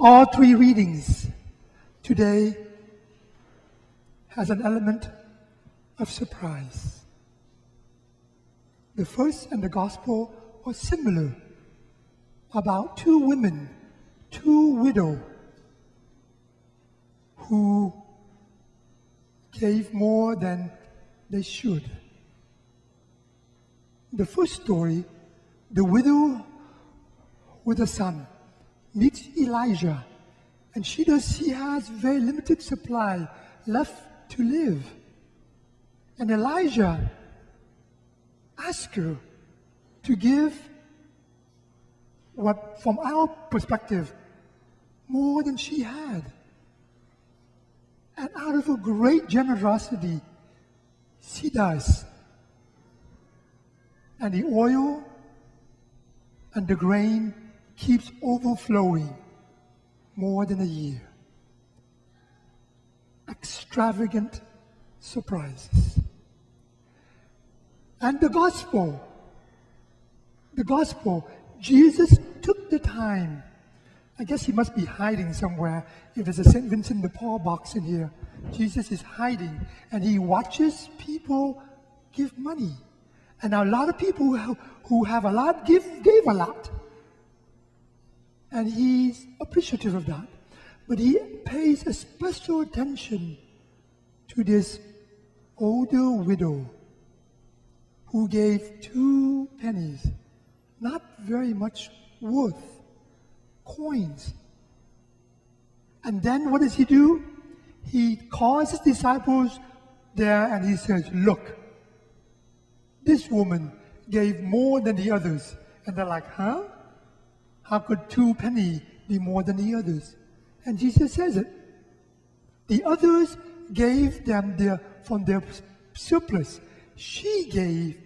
All three readings today has an element of surprise. The first and the gospel are similar, about two women, two widows, who gave more than they should. The first story, the widow with a son meets Elijah, and she has very limited supply left to live. And Elijah asks her to give what, from our perspective, more than she had. And out of her great generosity, she does. And the oil and the grain keeps overflowing more than a year. Extravagant surprises. And the gospel, Jesus took the time. I guess he must be hiding somewhere. If there's a St. Vincent de Paul box in here, Jesus is hiding, and he watches people give money. And a lot of people who have a lot gave a lot. And he's appreciative of that. But he pays a special attention to this older widow who gave 2 pennies, not very much worth, coins. And then what does he do? He calls his disciples there and he says, "Look, this woman gave more than the others." And they're like, "Huh? How could 2 pennies be more than the others?" And Jesus says it. The others gave them from their surplus. She gave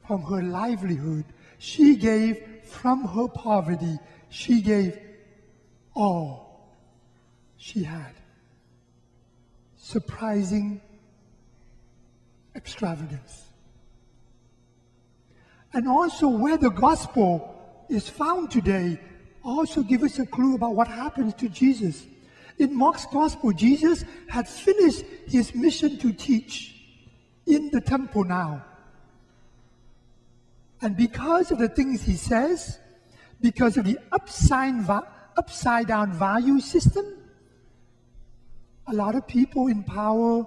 from her livelihood. She gave from her poverty. She gave all she had. Surprising extravagance. And also where the gospel is found today also give us a clue about what happens to Jesus. In Mark's gospel, Jesus had finished his mission to teach in the temple now. And because of the things he says, because of the upside down value system, a lot of people in power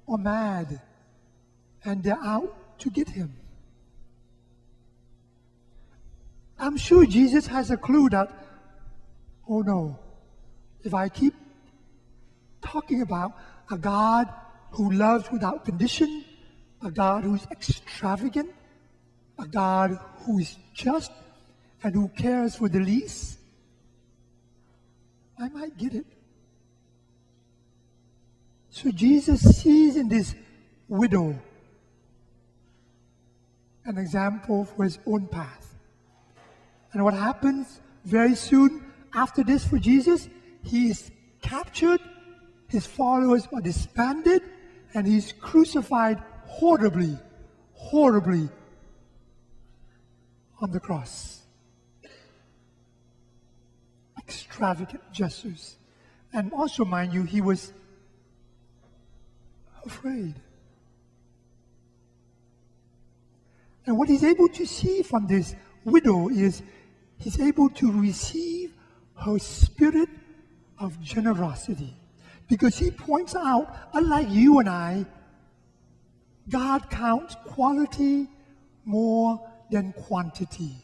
are mad and they're out to get him. I'm sure Jesus has a clue that, oh no, if I keep talking about a God who loves without condition, a God who is extravagant, a God who is just and who cares for the least, I might get it. So Jesus sees in this widow an example for his own path. And what happens very soon after this for Jesus? He is captured, his followers are disbanded, and he's crucified horribly on the cross. Extravagant gestures. And also, mind you, he was afraid. And what he's able to see from this widow is he's able to receive her spirit of generosity. Because he points out, unlike you and I, God counts quality more than quantity.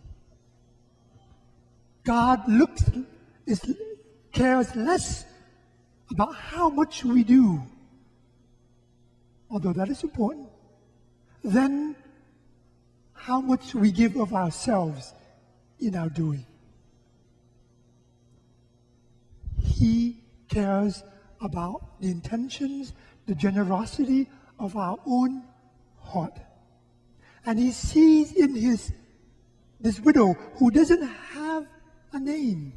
God cares less about how much we do, although that is important, than how much we give of ourselves in our doing. He cares about the intentions, the generosity of our own heart. And he sees in this widow who doesn't have a name,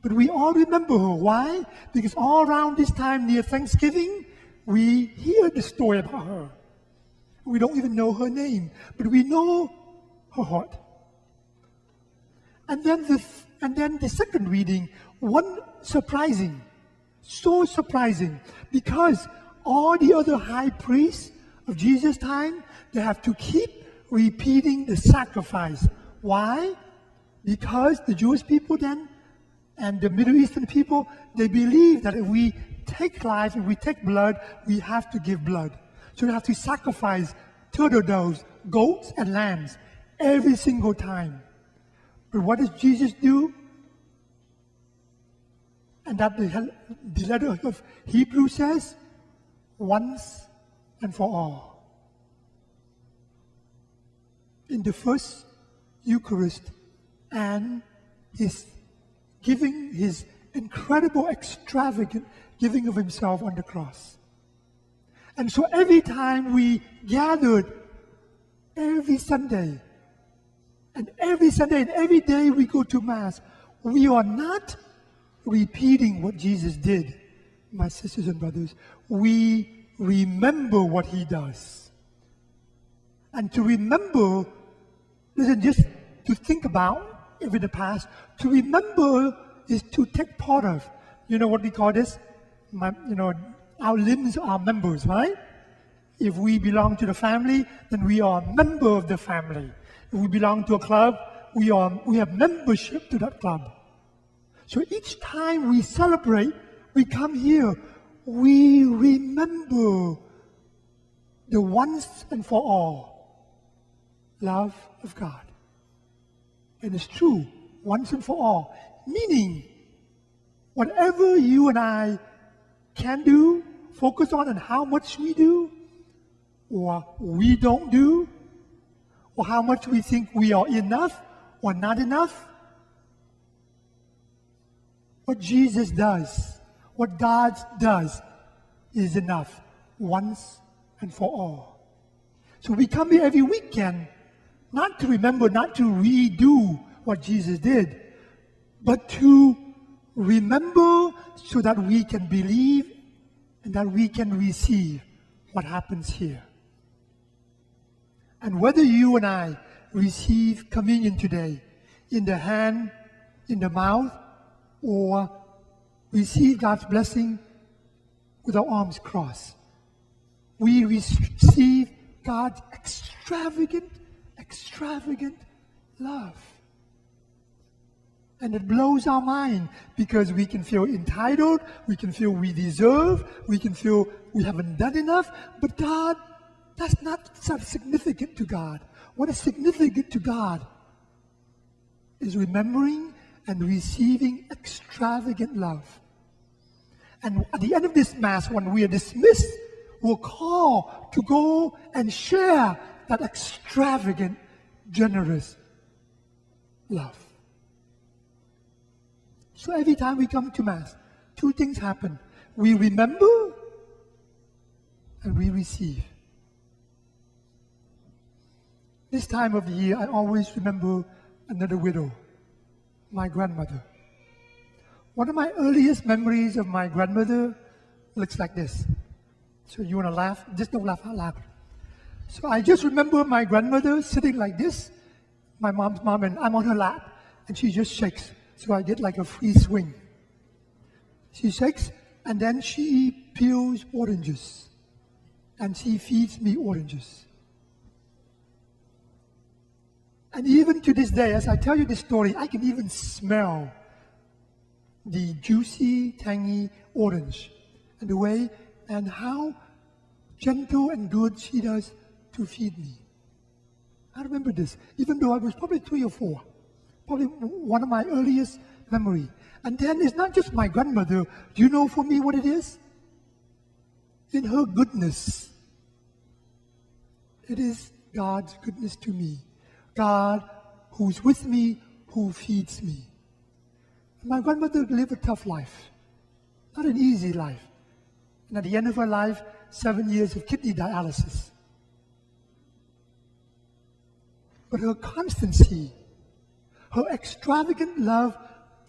but we all remember her. Why? Because all around this time near Thanksgiving, we hear the story about her. We don't even know her name, but we know her heart. And then And then the second reading, one surprising, so surprising, because all the other high priests of Jesus' time, they have to keep repeating the sacrifice. Why? Because the Jewish people then and the Middle Eastern people, they believe that if we take life, if we take blood, we have to give blood. So we have to sacrifice turtle doves, goats, and lambs every single time. But what does Jesus do? And that the letter of Hebrews says, once and for all. In the first Eucharist and his giving, his incredible, extravagant giving of himself on the cross. And so every time we gathered, every Sunday, and every day we go to Mass, we are not repeating what Jesus did, my sisters and brothers. We remember what he does. And to remember isn't just to think about in the past. To remember is to take part of. You know what we call this? Our limbs are members, right? If we belong to the family, then we are a member of the family. If we belong to a club, we have membership to that club. So each time we celebrate, we come here, we remember the once and for all love of God. And it's true, once and for all. Meaning, whatever you and I can do, focus on, and how much we do, or we don't do, or how much we think we are enough or not enough. What Jesus does, what God does, is enough, once and for all. So we come here every weekend, not to remember, not to redo what Jesus did, but to remember so that we can believe and that we can receive what happens here. And whether you and I receive communion today in the hand, in the mouth, or receive God's blessing with our arms crossed, we receive God's extravagant love. And it blows our mind because we can feel entitled, we can feel we deserve, we can feel we haven't done enough, but God, that's not so significant to God. What is significant to God is remembering and receiving extravagant love. And at the end of this Mass, when we are dismissed, we're called to go and share that extravagant, generous love. So every time we come to Mass, two things happen. We remember and we receive. This time of the year, I always remember another widow, my grandmother. One of my earliest memories of my grandmother looks like this. So you want to laugh? Just don't laugh out loud. So I just remember my grandmother sitting like this, my mom's mom, and I'm on her lap, and she just shakes. So I get like a free swing. She shakes, and then she peels oranges, and she feeds me oranges. And even to this day, as I tell you this story, I can even smell the juicy, tangy orange and the way and how gentle and good she does to feed me. I remember this, even though I was probably 3 or 4. Probably one of my earliest memory. And then it's not just my grandmother. Do you know for me what it is? In her goodness. It is God's goodness to me. God who's with me, who feeds me. My grandmother lived a tough life. Not an easy life. And at the end of her life, 7 years of kidney dialysis. But her constancy, her extravagant love,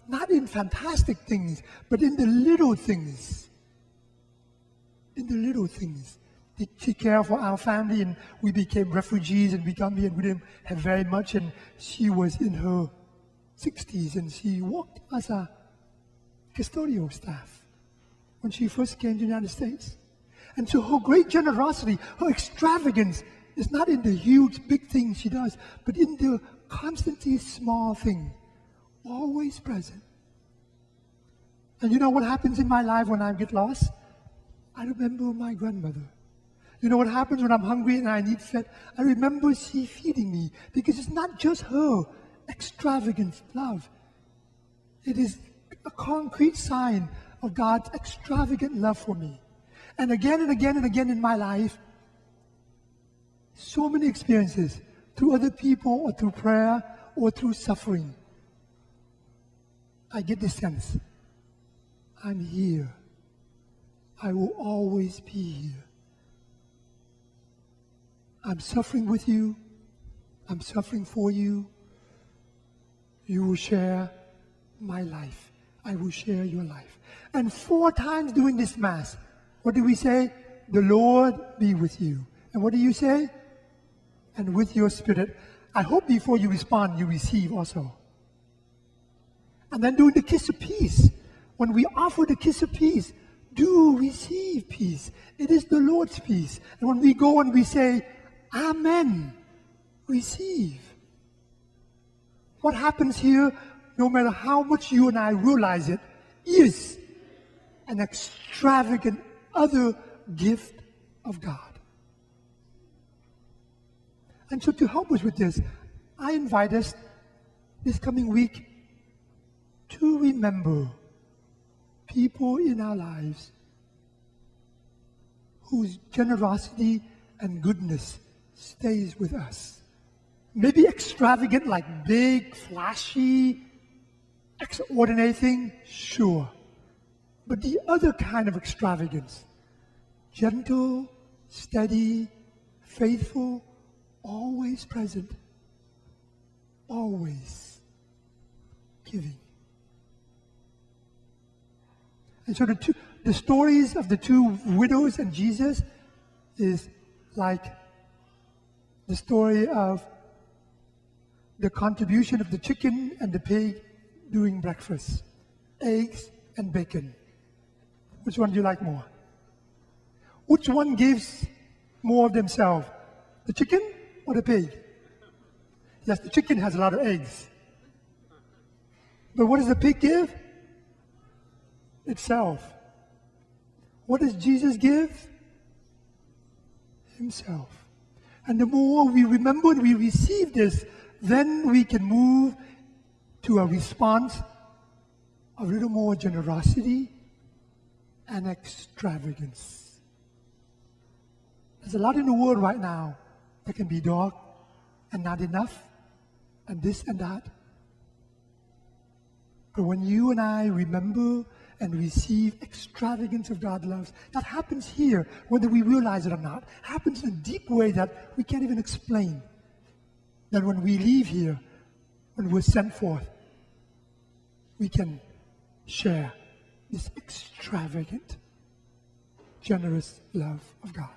not in fantastic things, but in the little things. In the little things. She cared for our family, and we became refugees, and we come here and we didn't have very much, and she was in her 60s, and she worked as a custodial staff when she first came to the United States. And so her great generosity, her extravagance is not in the huge, big things she does, but in the constantly small thing, always present. And you know what happens in my life when I get lost? I remember my grandmother. You know what happens when I'm hungry and I need fed? I remember she feeding me, because it's not just her extravagant love. It is a concrete sign of God's extravagant love for me. And again and again and again in my life, so many experiences, through other people or through prayer or through suffering, I get this sense, I'm here. I will always be here. I'm suffering with you. I'm suffering for you. You will share my life. I will share your life. And 4 times during this Mass, what do we say? The Lord be with you. And what do you say? And with your spirit. I hope before you respond, you receive also. And then during the kiss of peace, when we offer the kiss of peace, do receive peace. It is the Lord's peace. And when we go and we say, Amen, receive. What happens here, no matter how much you and I realize it, is an extravagant other gift of God. And so to help us with this, I invite us this coming week to remember people in our lives whose generosity and goodness stays with us. Maybe extravagant, like big, flashy, extraordinary thing, sure. But the other kind of extravagance, gentle, steady, faithful, always present, always giving. And so the stories of the 2 widows and Jesus is like the story of the contribution of the chicken and the pig during breakfast. Eggs and bacon. Which one do you like more? Which one gives more of themselves? The chicken or the pig? Yes, the chicken has a lot of eggs. But what does the pig give? Itself. What does Jesus give? Himself. And the more we remember and we receive this, then we can move to a response of a little more generosity and extravagance. There's a lot in the world right now that can be dark and not enough and this and that. But when you and I remember and receive extravagance of God's love, that happens here, whether we realize it or not. Happens in a deep way that we can't even explain. That when we leave here, when we're sent forth, we can share this extravagant, generous love of God.